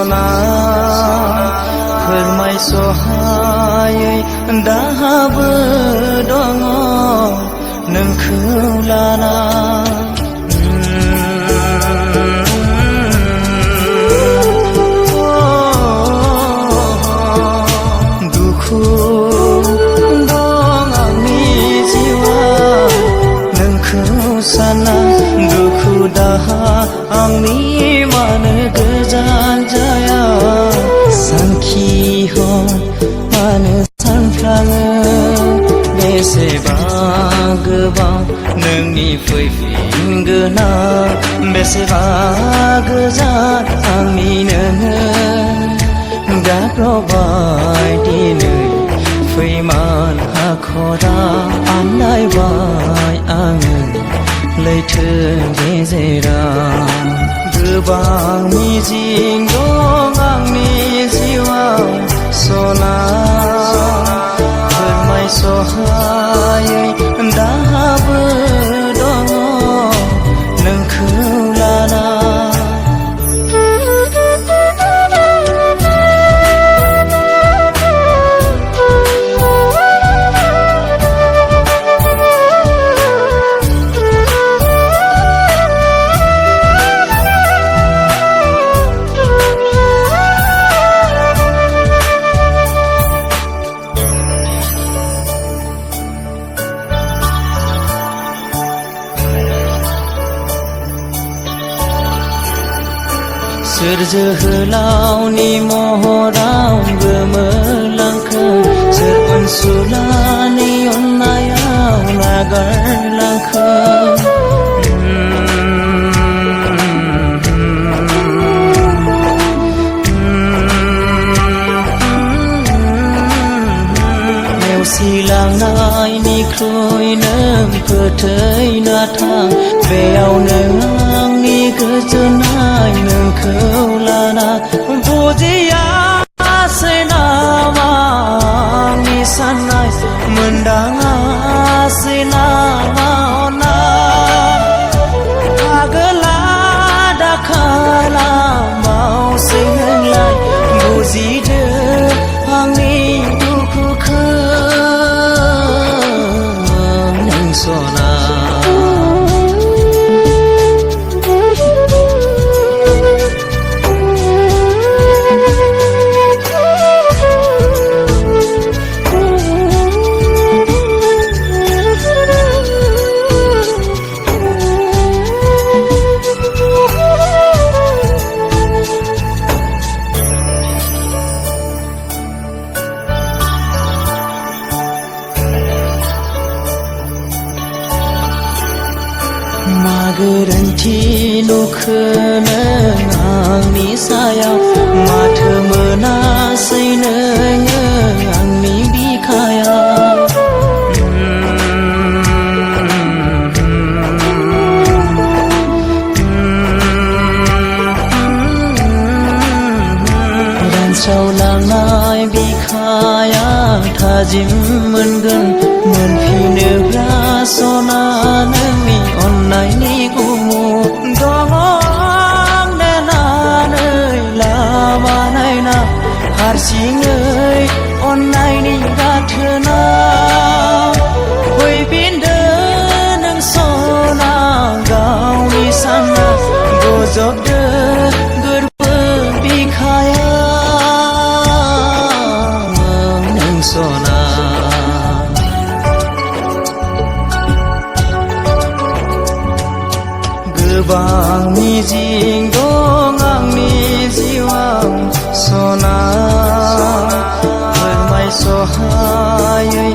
सना फोरमाय सहायै दाबो दङ नोंखौ लाना दुखु दं आंनि जिउआव नोंखौ साना दुखु दाहा आंनि मानो गोजान जाया सानखि मानो सानफ्लाङो बेसेबा गोबां नोंनि फैफिनगोना बेसेबा गोजान आंनि नोङो गाब्रबाय दिनै फैमान हाखरा आन्दायबाय आङो लैथो गेजेराव गोबां मिजिं दं आंनि जिउआव सना फोरमाय सहायै दाबो दङ नोंखौ लाना सोर जोहोलावनि महराव गोमोरलांखो सोर अनसुलानि अननायाव नागारलांखो नेवसिलांनायनिख्रुइ नों फोथैना थां बेयावनो आंनि गोजोननाय नोंखौ लाना बुजियासै नामा आंनि साननाय मोनदाङासै नामा अननाय आगोला दा खालामावसै नोंलाय बुजिदो आंनि दुखुखौ नों सना मा गोरोन्थि नुखो नों आंनि सायाव माथो मोनासै नोङो आंनि बिखायाव रानस्रावलांनाय बिखाया थाजिम मोनगोन मोनफिनोब्ला सना नोंनि अननायनि गुमु दङ नेनानै लामा नायना हारसिङै अननायनि गाथोना फैफिनदो नों सना गावनि सानना बजबदो गोरबो बिखायाव नों सना गोबां मिजिं दं आंनि जिउआव सना फोरमाय सहायै